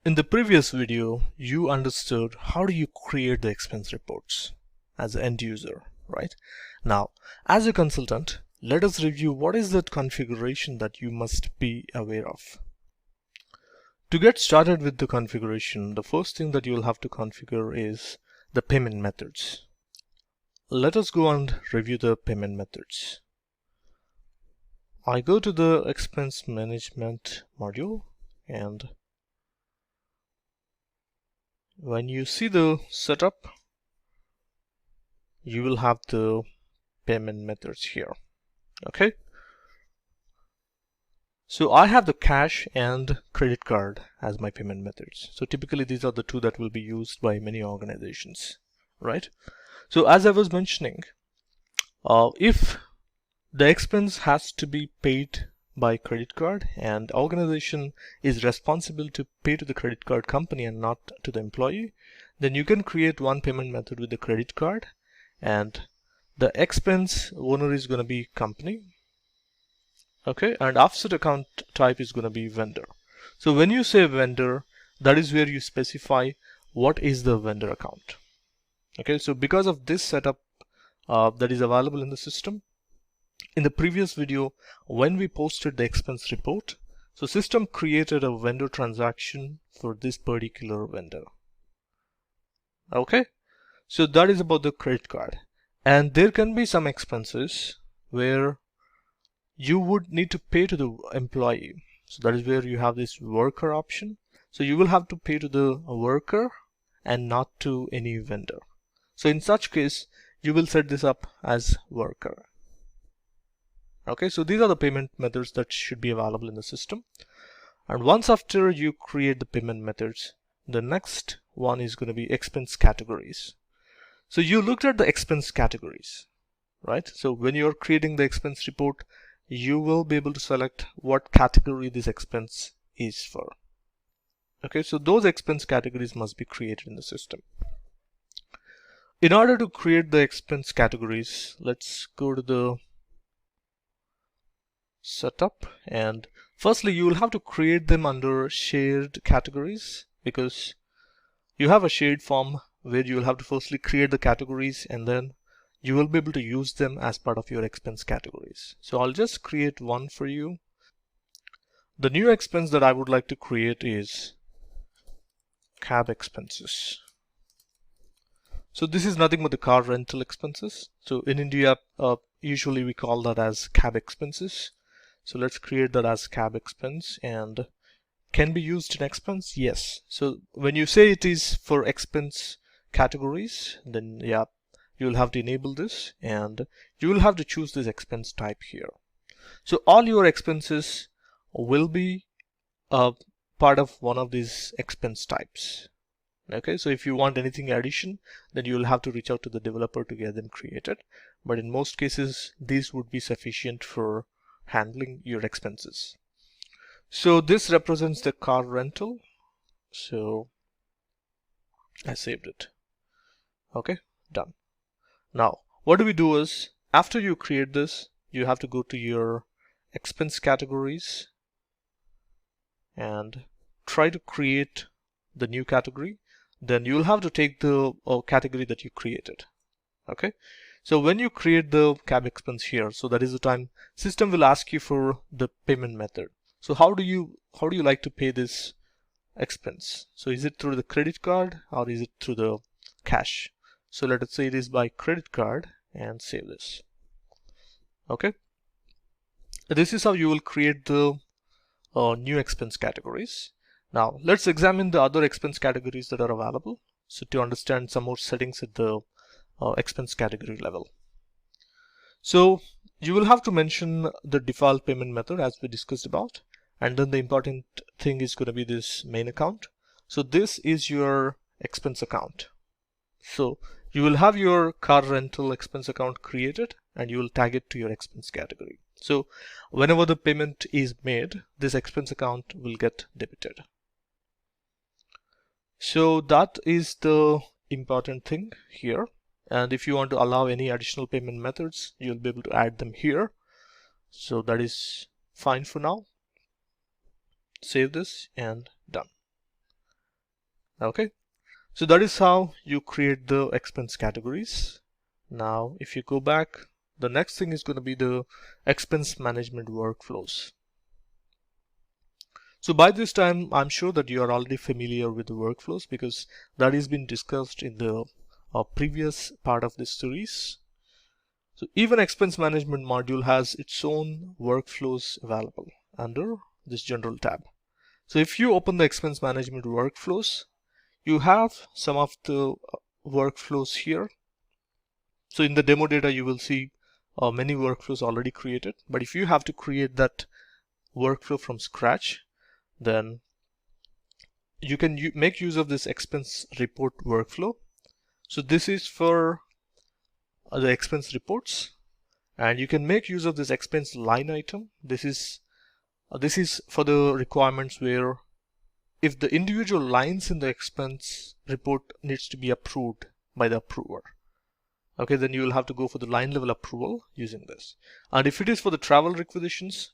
In the previous video, you understood how do you create the expense reports as an end user, right? Now, as a consultant, let us review what is that configuration that you must be aware of. To get started with the configuration, the first thing that you'll have to configure is the payment methods. Let us go and review the payment methods. I go to the expense management module, and when you see the setup, you will have the payment methods here. Okay, so I have the cash and credit card as my payment methods. So typically these are the two that will be used by many organizations, right? So as I was mentioning, if the expense has to be paid by credit card and organization is responsible to pay to the credit card company and not to the employee, then you can create one payment method with the credit card, and the expense owner is going to be company. Okay, and offset account type is going to be vendor. So when you say vendor, that is where you specify what is the vendor account. Okay, so because of this setup that is available in the system, in the previous video when we posted the expense report, so system created a vendor transaction for this particular vendor. Okay, so that is about the credit card, and there can be some expenses where you would need to pay to the employee. So that is where you have this worker option. So you will have to pay to the worker and not to any vendor. So in such case, you will set this up as worker. Okay, so these are the payment methods that should be available in the system. And once after you create the payment methods, the next one is going to be expense categories. So you looked at the expense categories, right? So when you're creating the expense report, you will be able to select what category this expense is for. Okay, so those expense categories must be created in the system. In order to create the expense categories, let's go to the setup, and firstly you will have to create them under shared categories, because you have a shared form where you will have to firstly create the categories and then you will be able to use them as part of your expense categories. So I'll just create one for you. The new expense that I would like to create is cab expenses. So this is nothing but the car rental expenses. So in India, usually we call that as cab expenses. So let's create that as cab expense, and can be used in expense? Yes. So when you say it is for expense categories, then yeah, you will have to enable this and you will have to choose this expense type here. So all your expenses will be part of one of these expense types. Okay, so if you want anything addition, then you will have to reach out to the developer to get them created. But in most cases, these would be sufficient for handling your expenses. So this represents the car rental. So I saved it. Okay, done. Now, what do we do is, after you create this, you have to go to your expense categories and try to create the new category. Then you'll have to take the category that you created. Okay, so when you create the cab expense here, so that is the time system will ask you for the payment method. So how do you like to pay this expense? So is it through the credit card or is it through the cash? So let us say it is by credit card and save this. Okay, this is how you will create the new expense categories. Now let's examine the other expense categories that are available, so to understand some more settings at the expense category level. So you will have to mention the default payment method as we discussed about, and then the important thing is going to be this main account. So this is your expense account. So you will have your car rental expense account created and you will tag it to your expense category. So whenever the payment is made, this expense account will get debited. So that is the important thing here. And if you want to allow any additional payment methods, you'll be able to add them here. So that is fine for now. Save this and done. Okay, so that is how you create the expense categories. Now, if you go back, the next thing is going to be the expense management workflows. So by this time, I'm sure that you are already familiar with the workflows because that has been discussed in the previous part of this series. So even expense management module has its own workflows available under this general tab. So if you open the expense management workflows, you have some of the workflows here. So in the demo data, you will see many workflows already created. But if you have to create that workflow from scratch, then you can make use of this expense report workflow. So this is for the expense reports, and you can make use of this expense line item. This is for the requirements where if the individual lines in the expense report needs to be approved by the approver. Okay, then you will have to go for the line level approval using this. And if it is for the travel requisitions,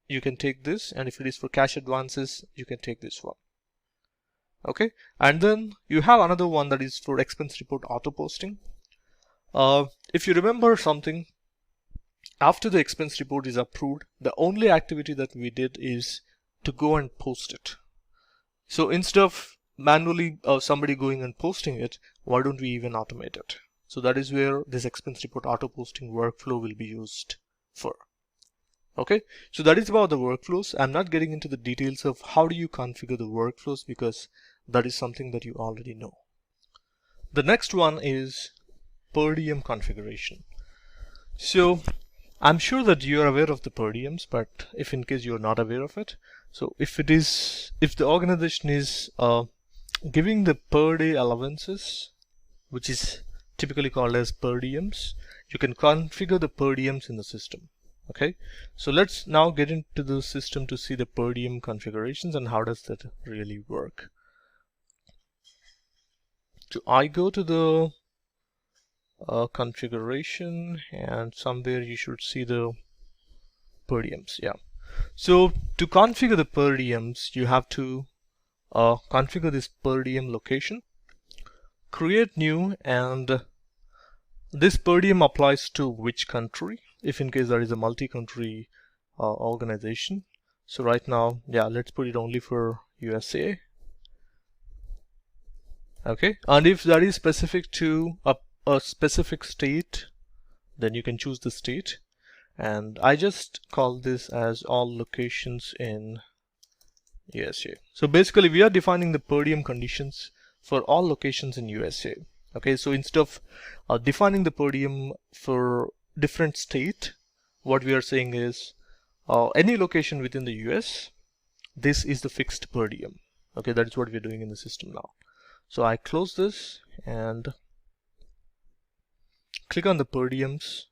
you can take this, and if it is for cash advances, you can take this one. Okay, and then you have another one that is for expense report auto posting. If you remember something, after the expense report is approved, the only activity that we did is to go and post it. So instead of manually somebody going and posting it, why don't we even automate it? So that is where this expense report auto posting workflow will be used for. Okay, so that is about the workflows. I'm not getting into the details of how do you configure the workflows because that is something that you already know. The next one is per diem configuration. So I'm sure that you are aware of the per diems, but if in case you're not aware of it, so if the organization is giving the per day allowances, which is typically called as per diems, you can configure the per diems in the system. Okay, so let's now get into the system to see the per diem configurations and how does that really work. So I go to the configuration, and somewhere you should see the per diems. Yeah, so to configure the per diems, you have to configure this per diem location, create new, and this per diem applies to which country, if in case there is a multi-country organization. So right now, yeah, let's put it only for USA. Okay, and if that is specific to a specific state, then you can choose the state. And I just call this as all locations in USA. So basically we are defining the per diem conditions for all locations in USA. Okay, so instead of defining the per diem for different state, what we are saying is any location within the US, this is the fixed per diem. Okay, that is what we're doing in the system now. So I close this and click on the per diems.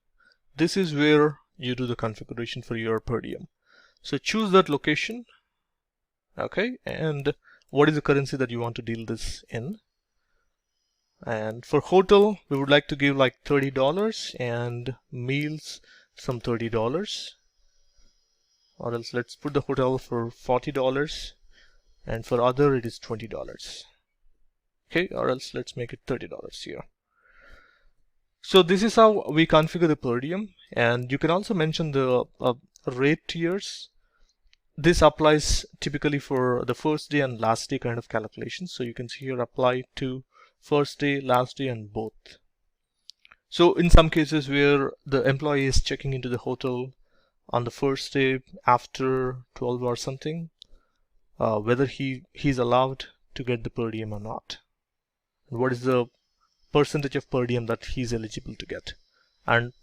This is where you do the configuration for your per diem. So choose that location. Okay, and what is the currency that you want to deal this in? And for hotel, we would like to give like $30 and meals some $30. Or else let's put the hotel for $40 and for other it is $20. Okay, or else let's make it $30 here. So this is how we configure the per diem, and you can also mention the rate tiers. This applies typically for the first day and last day kind of calculations. So you can see here apply to first day, last day, and both. So in some cases where the employee is checking into the hotel on the first day after 12 or something, whether he's allowed to get the per diem or not, and what is the percentage of per diem that he's eligible to get. And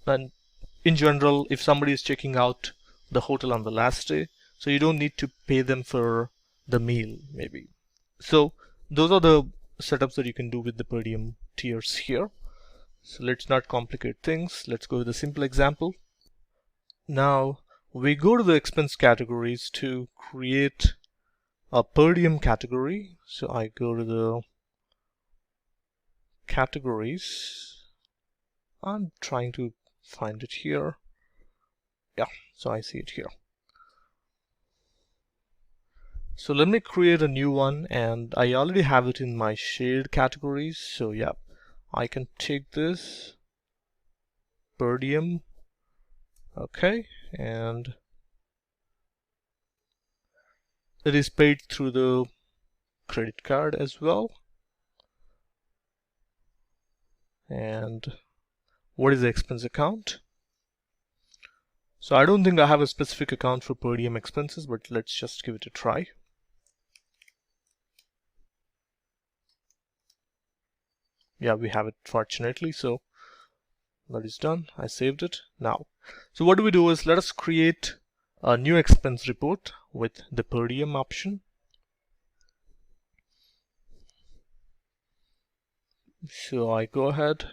in general, if somebody is checking out the hotel on the last day, so you don't need to pay them for the meal maybe. So those are the setups that you can do with the per diem tiers here. So let's not complicate things. Let's go with a simple example. Now we go to the expense categories to create a per diem category. So I go to the categories. I'm trying to find it here. Yeah, so I see it here. So let me create a new one, and I already have it in my shared categories. So yeah, I can take this per diem. Okay, and it is paid through the credit card as well. And what is the expense account? So I don't think I have a specific account for per diem expenses, but let's just give it a try. Yeah, we have it fortunately, so that is done. I saved it. Now, so what do we do is let us create a new expense report with the per diem option. So I go ahead,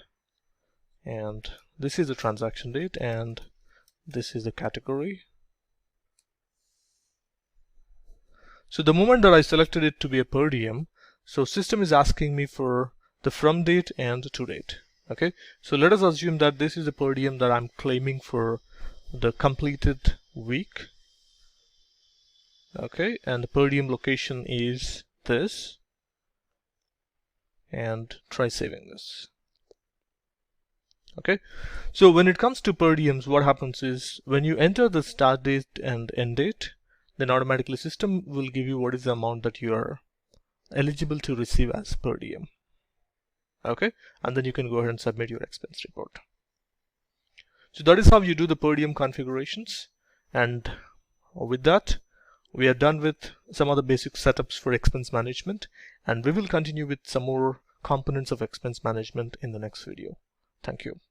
and this is the transaction date, and this is the category. So the moment that I selected it to be a per diem, so system is asking me for the from date and to date. Okay, so let us assume that this is a per diem that I'm claiming for the completed week. Okay, and the per diem location is this, and try saving this. Okay, so when it comes to per diems, what happens is when you enter the start date and end date, then automatically system will give you what is the amount that you are eligible to receive as per diem. Okay, and then you can go ahead and submit your expense report. So that is how you do the per diem configurations, and with that we are done with some other basic setups for expense management, and we will continue with some more components of expense management in the next video. Thank you.